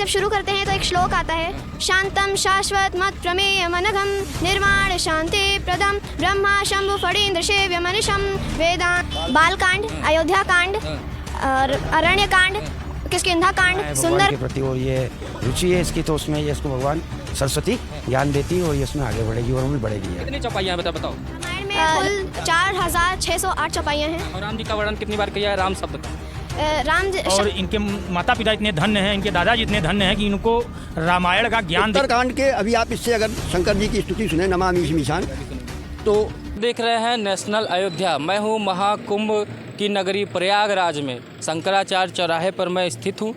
जब शुरू करते हैं तो एक श्लोक आता है, शांतम शाश्वत मत प्रमेय मनघम निर्माण शांति प्रदम ब्रह्मा शंभु फणीन्द्र सेव्य मनिषम वेदांत। बालकांड, अयोध्या कांड और अरण्य कांड, किष्किंधा कांड, सुंदर के प्रति और ये रुचि है इसकी, तो उसमें ये इसको भगवान सरस्वती ज्ञान देती है और ये इसमें आगे बढ़ेगी और भी बढ़ेगी। कितनी चौपाइयाँ बताओ? रामायण में कुल 4608 चौपाइयाँ हैं। और राम जी का वर्णन कितनी बार किया है राम शब्द का? और इनके माता पिता इतने धन्य हैं, इनके दादाजी इतने धन्य हैं कि इनको रामायण का ज्ञान उत्तरकांड के अभी आप इससे अगर शंकर जी की स्तुति सुने, नमामि शमीशान, तो देख रहे हैं नेशनल अयोध्या। मैं हूँ महाकुंभ की नगरी प्रयागराज में, शंकराचार्य चौराहे पर मैं स्थित हूँ।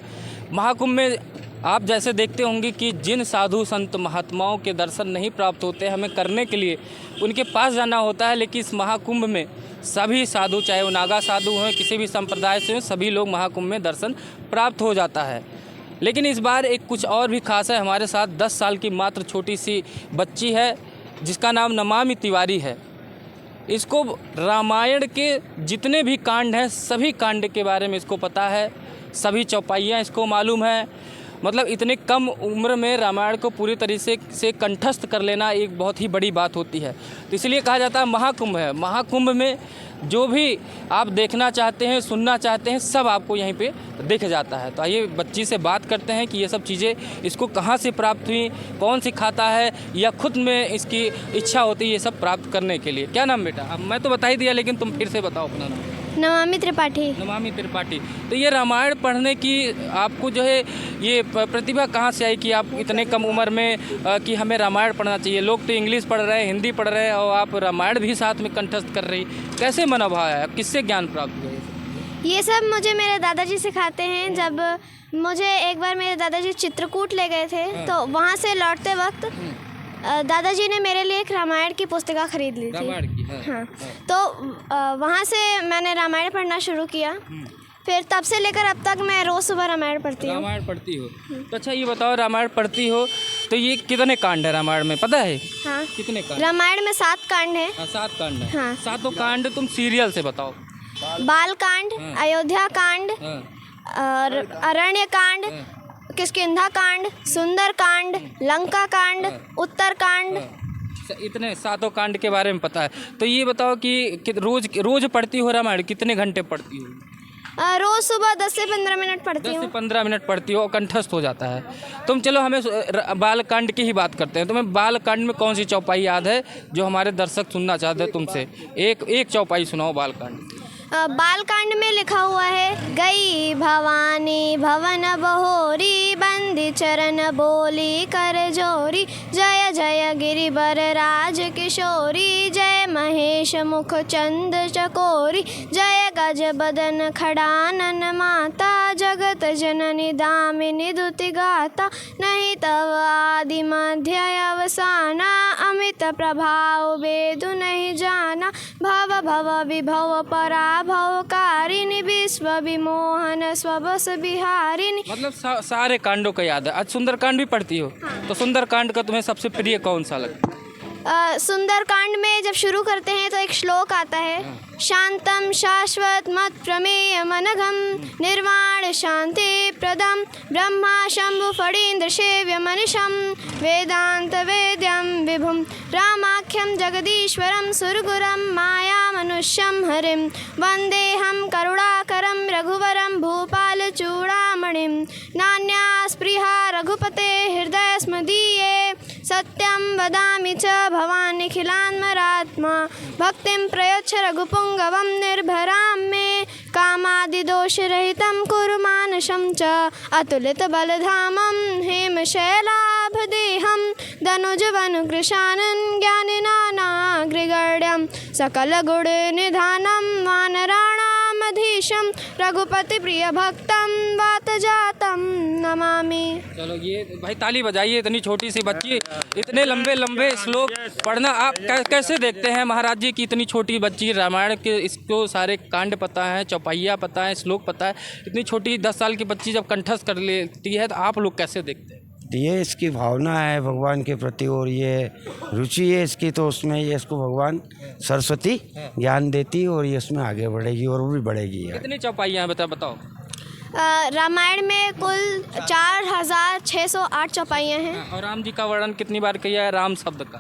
महाकुंभ में आप जैसे देखते होंगे कि जिन साधु संत महात्माओं के दर्शन नहीं प्राप्त होते, हमें करने के लिए उनके पास जाना होता है। लेकिन इस महाकुंभ में सभी साधु, चाहे वो नागा साधु हों, किसी भी संप्रदाय से हों, सभी लोग महाकुंभ में दर्शन प्राप्त हो जाता है। लेकिन इस बार एक कुछ और भी खास है। हमारे साथ 10 साल की मात्र छोटी सी बच्ची है जिसका नाम नमामि तिवारी है। इसको रामायण के जितने भी कांड हैं, सभी कांड के बारे में इसको पता है, सभी चौपाइयाँ इसको मालूम है। मतलब इतने कम उम्र में रामायण को पूरी तरीके से कंठस्थ कर लेना एक बहुत ही बड़ी बात होती है। तो इसलिए कहा जाता है महाकुंभ है। महाकुंभ में जो भी आप देखना चाहते हैं, सुनना चाहते हैं, सब आपको यहीं पे दिख जाता है। तो आइए बच्ची से बात करते हैं कि ये सब चीज़ें इसको कहाँ से प्राप्त हुई, कौन सिखाता है, या खुद में इसकी इच्छा होती है ये सब प्राप्त करने के लिए। क्या नाम बेटा? अब मैं तो बता ही दिया, लेकिन तुम फिर से बताओ अपना नाम। नमामि त्रिपाठी। नमामि त्रिपाठी। तो ये रामायण पढ़ने की आपको जो है ये प्रतिभा कहाँ से आई कि आप इतने कम उम्र में कि हमें रामायण पढ़ना चाहिए? लोग तो इंग्लिश पढ़ रहे हैं, हिंदी पढ़ रहे हैं, और आप रामायण भी साथ में कंठस्थ कर रही। कैसे मनोभाव आया, किससे ज्ञान प्राप्त हुआ? ये सब मुझे मेरे दादाजी सिखाते हैं। जब मुझे एक बार मेरे दादाजी चित्रकूट ले गए थे, तो वहाँ से लौटते वक्त दादाजी ने मेरे लिए एक रामायण की पुस्तिका खरीद ली थी। रामायण की? हाँ। तो वहाँ से मैंने रामायण पढ़ना शुरू किया। फिर तब से लेकर अब तक मैं रोज़ सुबह रामायण पढ़ती हूँ। रामायण पढ़ती हो? तो अच्छा ये बताओ, रामायण पढ़ती हो तो ये कितने कांड है रामायण में, पता है? हाँ, कितने कांड? रामायण में 7 कांड हैं। 7 कांड है। हाँ। 7 कांड तुम सीरियल से बताओ। बाल कांड, अयोध्या कांड और अरण्य कांड, किष्किंधा कांड, सुंदर कांड, लंका कांड, उत्तर कांड। इतने 7 कांड के बारे में पता है। तो ये बताओ कि रोज पढ़ती हो रामायण? कितने घंटे पढ़ती हो? रोज़ सुबह 10 से 15 मिनट पढ़ती 10 हूँ। से 15 मिनट पढ़ती हो, कंठस्थ हो जाता है। तुम चलो हमें बालकांड की ही बात करते हैं। तुम्हें बालकांड में कौन सी चौपाई याद है जो हमारे दर्शक सुनना चाहते हैं तुमसे? एक चौपाई सुनाओ बालकांड। बालकांड में लिखा हुआ है, गई भवानी भवन बहोरी, बंदी चरण बोली कर जोरी, जय जय गिरिवर राज किशोरी, जय महेश मुख चंद चकोरी, जय गज बदन खड़ानन माता, जगत जननी दामिनी दुति गाता, नहीं तव आदि मध्य अवसाना, अमित प्रभाव वेदु नहीं जाना, भव भव विभव पराभवकारिणी, विश्व विमोहन स्वबस बिहारिणी। मतलब सारे कांडों का याद है। आज सुंदरकांड भी पढ़ती हो? हाँ। तो सुंदरकांड का तुम्हें सबसे प्रिय कौन सा लगता है? सुंदरकांड में जब शुरू करते हैं तो एक श्लोक आता है, शांतम शाश्वत मत प्रमेय मनघम निर्वाण शांति प्रदम ब्रह्मा शंभु फणीन्द्र सेव्य मनिषम वेदांत वेद्यम विभुम रामाख्यम जगदीश्वरम सुरगुरम माया मनुष्यम हरिम वंदेहम करुणाकरम रघुवरम भूपाल चूड़ामणिम नान्या स्पृहा रघुपते हृदय स्मदीये सत्यं वदामि च भवान् निखिलान्मरात्मा भक्तिं प्रयच्छ रघुपुङ्गवं निर्भरां मे कामादिदोषरहितं कुरु मानसं च अतुलितबलधामं हेमशैलाभदेहं दनुजवनुकृशानं ज्ञानिनानाग्रिगण्यं सकलगुणनिधानं वानराणामधीशं रघुपति प्रिय भक्तं वातजातं नमामि। चलो ये भाई ताली बजाइए। इतनी छोटी सी बच्ची इतने लंबे लंबे श्लोक पढ़ना आप कैसे देखते हैं? महाराज जी की इतनी छोटी बच्ची रामायण के इसको सारे कांड पता है, चौपाइयाँ पता है, श्लोक पता है। इतनी छोटी 10 साल की बच्ची जब कंठस्थ कर लेती है तो आप लोग कैसे देखते हैं? ये इसकी भावना है भगवान के प्रति और ये रुचि है इसकी, तो उसमें ये इसको भगवान सरस्वती ज्ञान देती है और ये इसमें आगे बढ़ेगी और भी बढ़ेगी। कितनी चौपाइयाँ हैं बताओ? रामायण में कुल 4608 चौपाइयाँ हैं। और राम जी का वर्णन कितनी बार किया है राम शब्द का?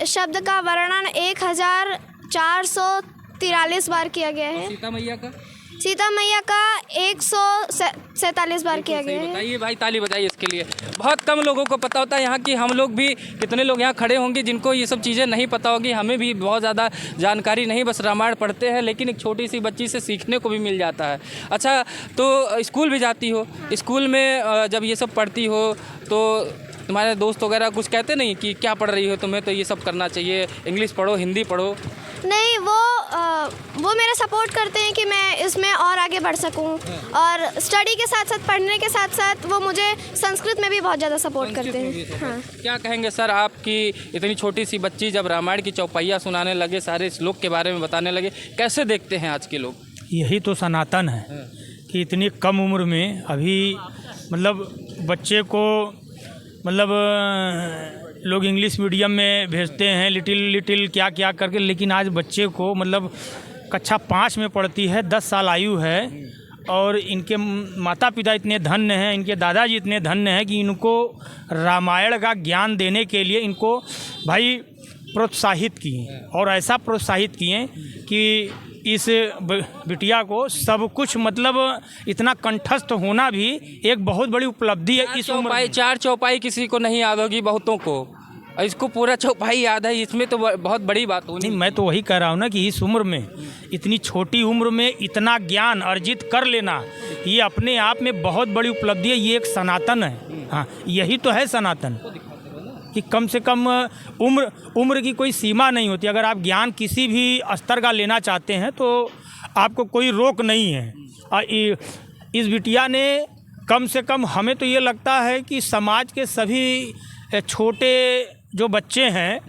शब्द का वर्णन 1443 बार किया गया है। सीता मैया का? सीता मैया का 147 बार किया गया है। बताइए भाई, ताली बजाइए इसके लिए। बहुत कम लोगों को पता होता है यहाँ की, हम लोग भी कितने लोग यहाँ खड़े होंगे जिनको ये सब चीज़ें नहीं पता होगी। हमें भी बहुत ज़्यादा जानकारी नहीं, बस रामायण पढ़ते हैं, लेकिन एक छोटी सी बच्ची से सीखने को भी मिल जाता है। अच्छा, तो स्कूल भी जाती हो, स्कूल में जब ये सब पढ़ती हो तो तुम्हारे दोस्त वगैरह कुछ कहते नहीं कि क्या पढ़ रही हो, तुम्हें तो ये सब करना चाहिए, इंग्लिश पढ़ो, हिंदी पढ़ो? नहीं, वो मेरा सपोर्ट करते हैं कि मैं इसमें और आगे बढ़ सकूं, और स्टडी के साथ साथ, पढ़ने के साथ साथ वो मुझे संस्कृत में भी बहुत ज़्यादा सपोर्ट करते हैं। हाँ। क्या कहेंगे सर, आपकी इतनी छोटी सी बच्ची जब रामायण की चौपाइयाँ सुनाने लगे, सारे श्लोक के बारे में बताने लगे, कैसे देखते हैं आज के लोग? यही तो सनातन है कि इतनी कम उम्र में अभी मतलब बच्चे को मतलब लोग इंग्लिश मीडियम में भेजते हैं, लिटिल क्या क्या करके, लेकिन आज बच्चे को मतलब कक्षा 5 में पढ़ती है, 10 साल आयु है, और इनके माता पिता इतने धन्य हैं, इनके दादाजी इतने धन्य हैं कि इनको रामायण का ज्ञान देने के लिए इनको भाई प्रोत्साहित किए, और ऐसा प्रोत्साहित किए कि इस बिटिया को सब कुछ मतलब इतना कंठस्थ होना भी एक बहुत बड़ी उपलब्धि है। इस उम्र में 4 चौपाई किसी को नहीं याद होगी, बहुतों को, और इसको पूरा चौपाई याद है, इसमें तो बहुत बड़ी बात होनी। नहीं, मैं तो वही कह रहा हूँ ना कि इस उम्र में, इतनी छोटी उम्र में इतना ज्ञान अर्जित कर लेना, ये अपने आप में बहुत बड़ी उपलब्धि है। ये एक सनातन है। हाँ, यही तो है सनातन, कि कम से कम उम्र की कोई सीमा नहीं होती। अगर आप ज्ञान किसी भी स्तर का लेना चाहते हैं तो आपको कोई रोक नहीं है। इस बिटिया ने कम से कम, हमें तो ये लगता है कि समाज के सभी छोटे जो बच्चे हैं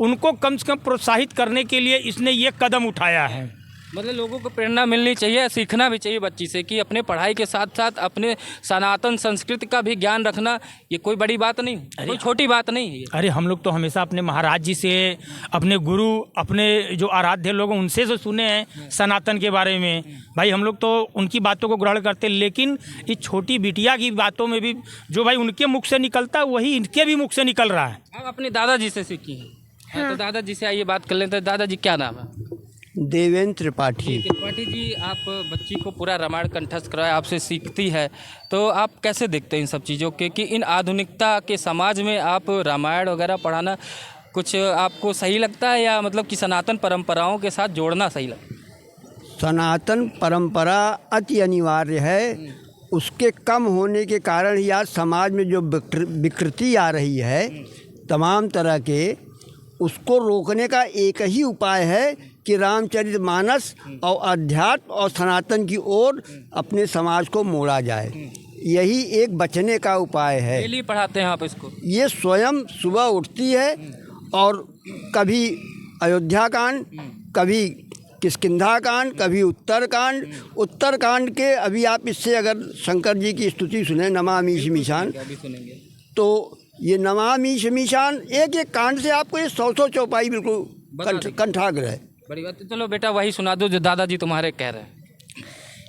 उनको कम से कम प्रोत्साहित करने के लिए इसने ये कदम उठाया है। मतलब लोगों को प्रेरणा मिलनी चाहिए, सीखना भी चाहिए बच्ची से कि अपने पढ़ाई के साथ साथ अपने सनातन संस्कृति का भी ज्ञान रखना ये कोई बड़ी बात नहीं, कोई छोटी बात नहीं है। अरे हम लोग तो हमेशा अपने महाराज जी से, अपने गुरु, अपने जो आराध्य लोग हैं उनसे जो सुने हैं सनातन के बारे में, भाई हम लोग तो उनकी बातों को ग्रहण करते, लेकिन इस छोटी बिटिया की बातों में भी जो भाई उनके मुख से निकलता है वही इनके भी मुख से निकल रहा है। आप अपने दादाजी से सीखी हैं? हाँ। तो दादाजी से आइए बात कर लेते हैं। दादाजी क्या नाम है? देवेंद्र त्रिपाठी। त्रिपाठी जी, आप बच्ची को पूरा रामायण कंठस्थ कराया, आपसे सीखती है, तो आप कैसे देखते हैं इन सब चीज़ों के कि इन आधुनिकता के समाज में आप रामायण वगैरह पढ़ाना कुछ आपको सही लगता है, या मतलब कि सनातन परंपराओं के साथ जोड़ना सही लगता है? सनातन परंपरा अति अनिवार्य है। उसके कम होने के कारण ही आज समाज में जो विकृति आ रही है तमाम तरह के, उसको रोकने का एक ही उपाय है कि रामचरितमानस और अध्यात्म और सनातन की ओर अपने समाज को मोड़ा जाए। यही एक बचने का उपाय है। डेली पढ़ाते हैं आप इसको? ये स्वयं सुबह उठती है और कभी अयोध्या कांड, कभी किष्किंधा कांड, कभी उत्तरकांड के, अभी आप इससे अगर शंकर जी की स्तुति सुने, नमामि शमीशान, तो ये नमामि शमीशान एक एक कांड से आपको ये 100 चौपाई बिल्कुल कंठाग्र है। बड़ी बात। चलो बेटा वही सुना दो जो दादाजी तुम्हारे कह रहे हैं।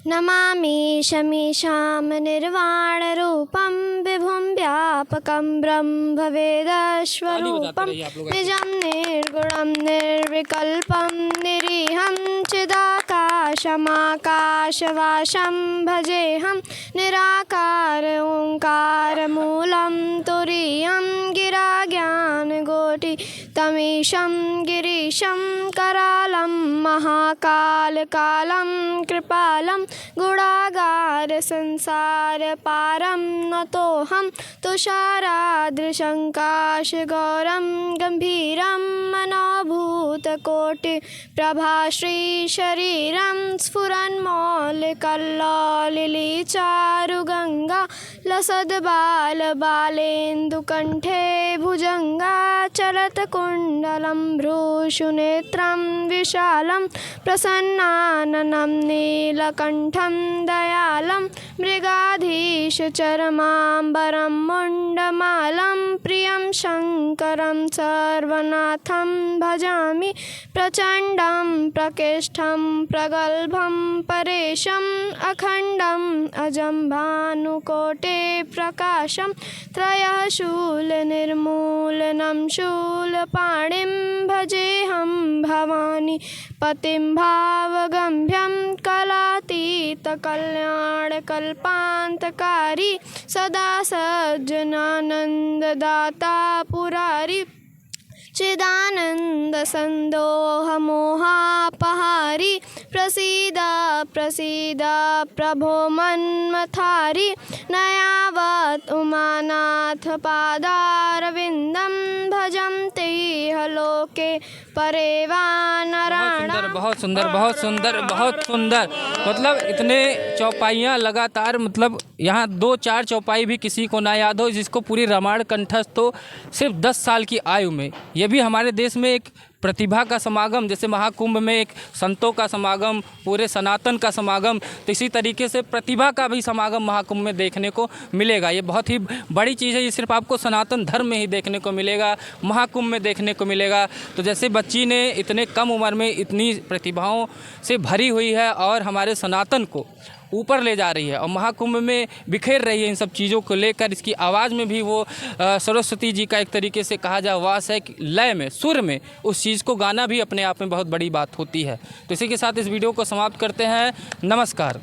नमामि शमीशां निर्वाणरूपं विभुं व्यापकं ब्रह्म भवेदश्वरूपं निजं निर्गुणं निर्विकल्पं निरीहं चिदाकाशमाकाशवासं भजेऽहं निराकार ओङ्कारमूलं तुरीयं गिराज्ञानकोटि तमीशं गिरीशं करालं महाकालकालं कृपालं गुणागार संसार पारं नतोऽहं तुषाराद्रशङ्काशगौरं गम्भीरं मनोभूतकोटि प्रभाश्रीशरीरं स्फुरन्मौलिकल्लोलिलीचारुगङ्गा लसद्बालबालेन्दुकण्ठे भुजङ्गा चरतकुण्डलं भ्रूषुनेत्रं विशालं प्रसन्नाननं नीलकण्ठं दयालं मृगाधीशचरमाम्बरं मुण्डमालं प्रियं शङ्करं सर्वनाथं भजामि प्रचण्डं प्रकेष्ठं प्रगल्भं परेशम् अखण्डम् अजं भानुकोटे प्रकाशं त्रयः शूलनिर्मूलनं शूलपाणिं भजेऽहं भवानी पतिं भावगम्भ्यं कलातीतकल्याणकल्पान्तकारी सदा सज्जनानन्ददाता पुरारी चिदानन्दसन्दोहमोहापहारी प्रसीद प्रसीद प्रभो मन्मथारी नयावत् उमानाथ पादारविन्दं भजन्ते लोके परे वा नराणाम्। बहुत सुंदर बहुत सुंदर बहुत सुंदर। मतलब इतने चौपाइयाँ लगातार, मतलब यहाँ 2-4 चौपाई भी किसी को ना याद हो जिसको पूरी रामायण कंठस्थ हो सिर्फ 10 साल की आयु में। ये भी हमारे देश में एक प्रतिभा का समागम, जैसे महाकुंभ में एक संतों का समागम, पूरे सनातन का समागम, तो इसी तरीके से प्रतिभा का भी समागम महाकुंभ में देखने को मिलेगा। ये बहुत ही बड़ी चीज़ है, ये सिर्फ आपको सनातन धर्म में ही देखने को मिलेगा, महाकुंभ में देखने को मिलेगा। तो जैसे बच्ची ने इतने कम उम्र में इतनी प्रतिभाओं से भरी हुई है और हमारे सनातन को ऊपर ले जा रही है और महाकुंभ में बिखेर रही है इन सब चीज़ों को लेकर। इसकी आवाज़ में भी वो सरस्वती जी का एक तरीके से कहा जाए वास है कि लय में, सुर में उस चीज़ को गाना भी अपने आप में बहुत बड़ी बात होती है। तो इसी के साथ इस वीडियो को समाप्त करते हैं। नमस्कार।